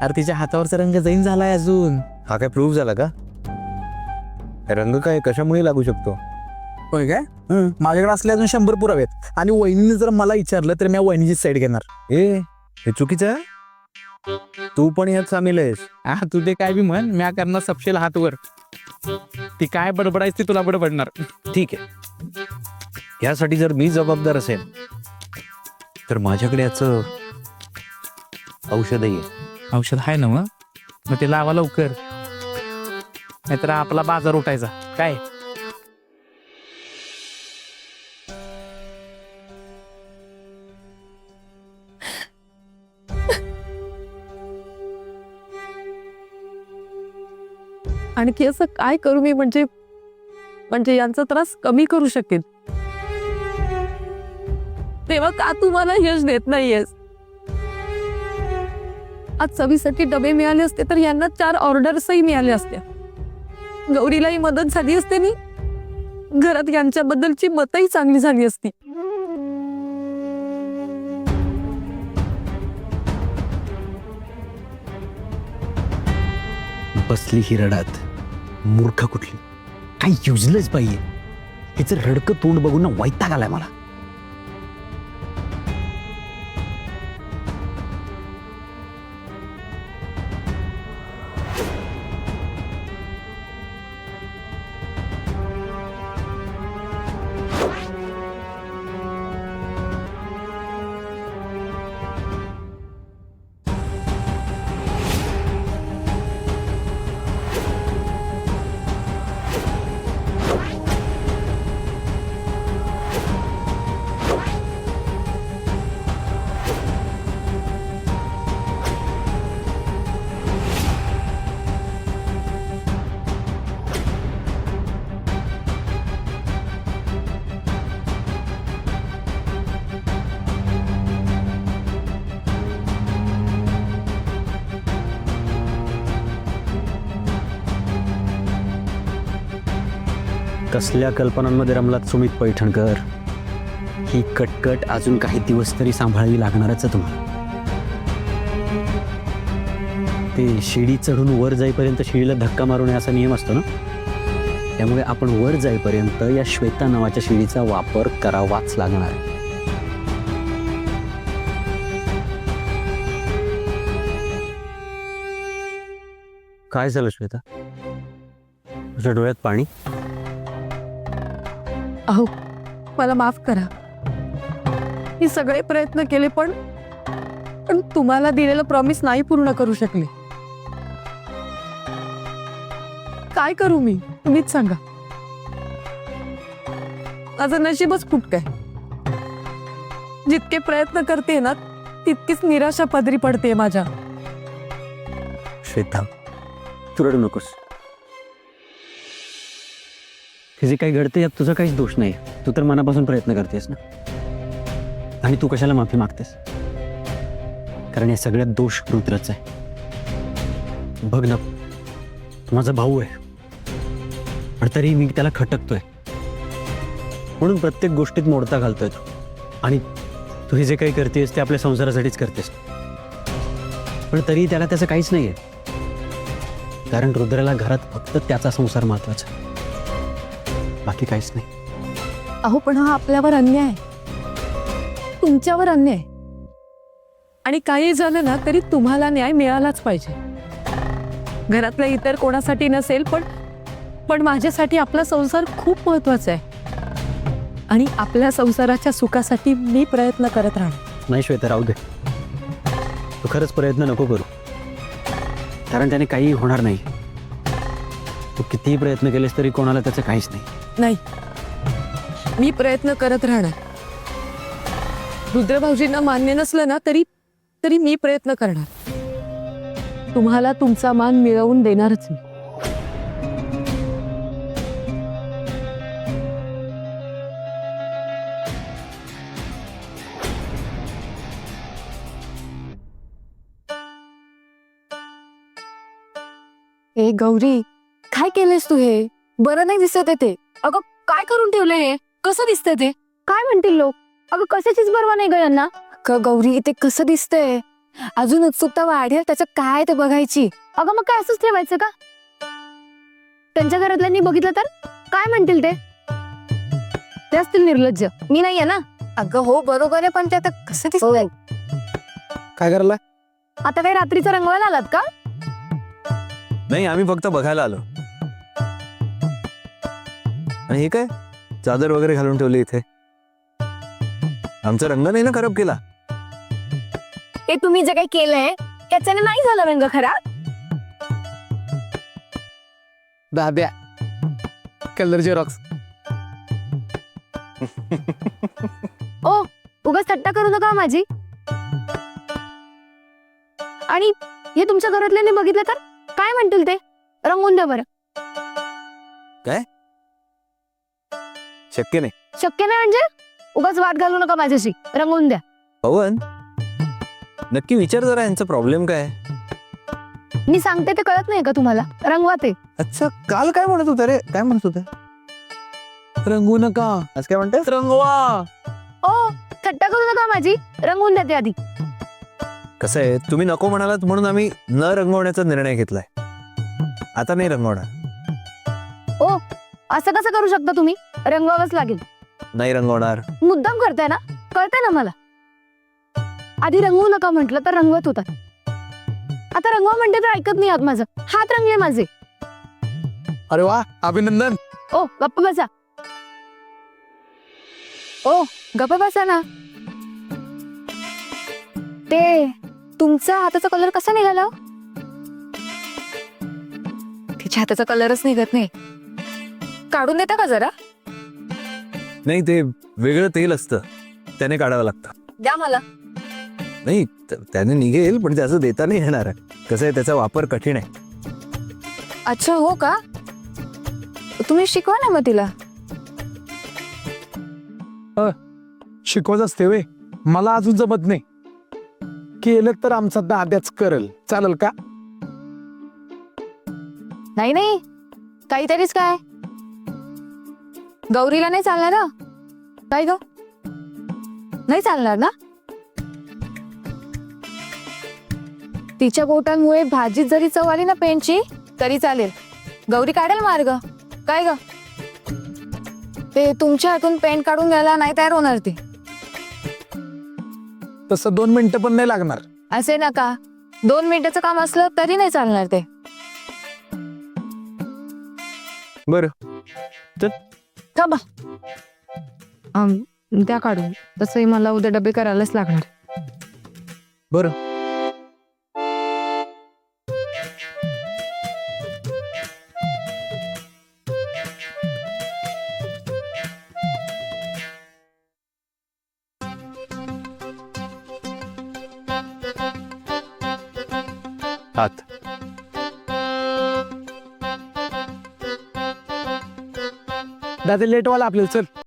अरे तिच्या हातावरचा रंग जैन झालाय अजून. हा काय प्रूव्ह झाला का? रंग काय कशामुळे लागू शकतो? होय काय? माझ्याकडे असले अजून 100 पुरावे आहेत. आणि वहिनीने जर मला विचारलं तर मी वहिनीचीच साईड घेणार. हे चुकीचं आहे. तू पण यात सामील आहेस. हा तू ते काय बी म्हण, म्या करणार सपशेल हातवर. ती काय बडबडायची तुला बडबडणार. ठीक आहे, यासाठी जर मी जबाबदार असेल तर माझ्याकडे याचं औषधही आहे. औषध आहे ना मग ते लावा लवकर, नाहीतर आपला बाजार उठायचा. काय आणखी असं काय करू मी म्हणजे यांचा त्रास कमी करू शकेन? तेव्हा का तू मला यश देत नाहीयेस? आज चवीसाठी डबे मिळाले असते तर यांना 4 ऑर्डर्सही मिळाले असत्या. गौरीलाही मदत झाली असते नी घरात यांच्याबद्दलची मतही चांगली झाली असती. बसली ही रडात. मूर्ख कुठली, काही युजलेस पाहिजे. हिचं रडकं तोंड बघून ना वैताग आलाय मला. कसल्या कल्पनांमध्ये रमलात सुमित पैठणकर? ही कटकट अजून काही दिवस तरी सांभाळावी लागणारच आहे तुम्हाला. ते शिडी चढून वर जाईपर्यंत शिडीला धक्का मारू नये असा नियम असतो ना. त्यामुळे आपण वर जाईपर्यंत या श्वेता नावाच्या शिडीचा वापर करावाच लागणार आहे. काय झालं श्वेता? तुझ्या डोळ्यात पाणी? अहो मला माफ करा. मी सगळे प्रयत्न केले पण तुम्हाला दिलेलं प्रॉमिस नाही पूर्ण करू शकले. काय करू मी, तुम्हीच सांगा. माझं नशीबच फुटकं आहे. जितके प्रयत्न करते ना तितकीच निराशा पदरी पडते माझ्या. श्वेता, तू रडू नकोस. हे जे काही घडते यात तुझा काहीच दोष नाही. तू तर मनापासून प्रयत्न करतेस ना. आणि तू कशाला माफी मागतेस? कारण या सगळ्यात दोष रुद्रच आहे. बघ ना, तू माझा भाऊ आहे पण तरी मी त्याला खटकतोय. म्हणून प्रत्येक गोष्टीत मोडता घालतोय तू. आणि तू हे जे काही करतेस ते आपल्या संसारासाठीच करतेस. पण तरी त्याला त्याचं काहीच नाहीये. कारण रुद्राला घरात फक्त त्याचा संसार महत्वाचा आहे, बाकी काहीच नाही. अहो पण हा आपल्यावर अन्याय आहे, तुमच्यावर अन्याय. आणि काही झालं ना तरी तुम्हाला न्याय मिळालाच पाहिजे. घरातल्या इतर कोणासाठी नसेल पण माझ्यासाठी आपला संसार खूप महत्वाचा आहे. आणि आपल्या संसाराच्या सुखासाठी मी प्रयत्न करत राहणार. नाही श्वेता, राहू दे. तू खरंच प्रयत्न नको करू, कारण त्याने काही होणार नाही. तू कितीही प्रयत्न केलेस तरी कोणाला त्याचं काहीच नाही. नाही, मी प्रयत्न करत राहणार. रुद्र भाऊजींना मान्य नसलं ना तरी मी प्रयत्न करणार. तुम्हाला तुमचा मान मिळवून देणारच मी. ए गौरी, काय केलेस तू? हे बरं नाही दिसत आहे ते. अगं काय करून ठेवलंय हे? कसं दिसतंय ते? काय म्हणतील लोक? अगं कशाचीच बरवा नाही ग यांना. ग गौरी, ते कसं दिसतंय? अजून उत्सुकता वाढेल त्याचं काय ते बघायची. अगं मग काय असंच ठेवायचं का? त्यांच्या घरातल्यांनी बघितलं तर काय म्हणतील ते असतील निर्लज्ज. मी नाहीये ना. अगं हो बरोबर आहे, पण ते आता कसं दिसतंय? काय करायला? आता काही रात्रीचं रंगवायला आलात का? नाही, आम्ही फक्त बघायला आलो. आणि हे काय चादर वगैरे घालून ठेवली इथे? आमचा रंग नाही ना खराब केला? हे तुम्ही जे काही केलंय त्याच्याने नाही झाला रंग खराब. दाद्या कलर झेरॉक्स. ओ उगाच थट्टा करू नका माझी. आणि हे तुमच्या घरातल्याने बघितलं तर काय म्हणतील ते? रंगवून द्या बरं. शक्य नाही. शक्य नाही म्हणजे? उगाच वाट घालू नका माझ्याशी. रंगवून द्या. पवन, नक्की विचार जरा यांचा प्रॉब्लेम काय आहे? मी सांगते ते कळत नाही का तुम्हाला? रंगवा ते. अच्छा, काल काय म्हणत होता रे? काय म्हणत होता? रंगवू नका. आज काय म्हणते? रंगवा. ओ थट्टा करू नका माझी. रंगवून द्या ते आधी. कसं आहे, तुम्ही नको म्हणालात म्हणून आम्ही न रंगवण्याचा निर्णय घेतलाय. आता नाही रंगवणार. ओ असं कसं करू शकता तुम्ही? रंगवावंच लागेल. नाही रंगवणार. मुद्दाम करताय ना? कळतंय ना मला. आधी रंगवू नका म्हटलं तर रंगवत होतात. आता रंगवा म्हणते तर ऐकत नाही आहात माझं. हात रंगले माझे. अरे वा, अभिनंदन. ओ गप्प बसा. ओ गप्प बसा ना. ते तुमचा हाताचा कलर कसा निघाला? तिच्या हाताचा कलरच निघत नाही. काढून देता का जरा? नाही, ते वेगळं तेल असतं, त्याने काढावं लागतं. द्या मला. नाही, त्याने निघेल, पण त्याचं देता नाही येणार आहे. कसं आहे, त्याचा वापर कठीण आहे. अच्छा हो का? तुम्ही शिकवा ना मग तिला. शिकवत असते वे. मला अजून जमत नाही. केलं तर आमचा दाद्याच करल. चालेल का? नाही नाही काहीतरीच काय. गौरीला नाही चालणार ना? काय ग? नाही चालणार ना? तिच्या बोटांमुळे भाजीत जरी चव आली ना पेंटची तरी चालेल. गौरी काढेल मार्ग. काय ग? ते तुमच्या हातून पेंट काढून घ्यायला नाही तयार होणार ती. तसं 2 मिनिटं पण नाही लागणार. असे नका. 2 मिनिटाचं काम असलं तरी नाही चालणार ते. बरं, थांबा. त्या काढून. तसंही मला उद्या डबे करायलाच लागणार. बरं. हात. दादा लेट वाला आपल्याला. चल.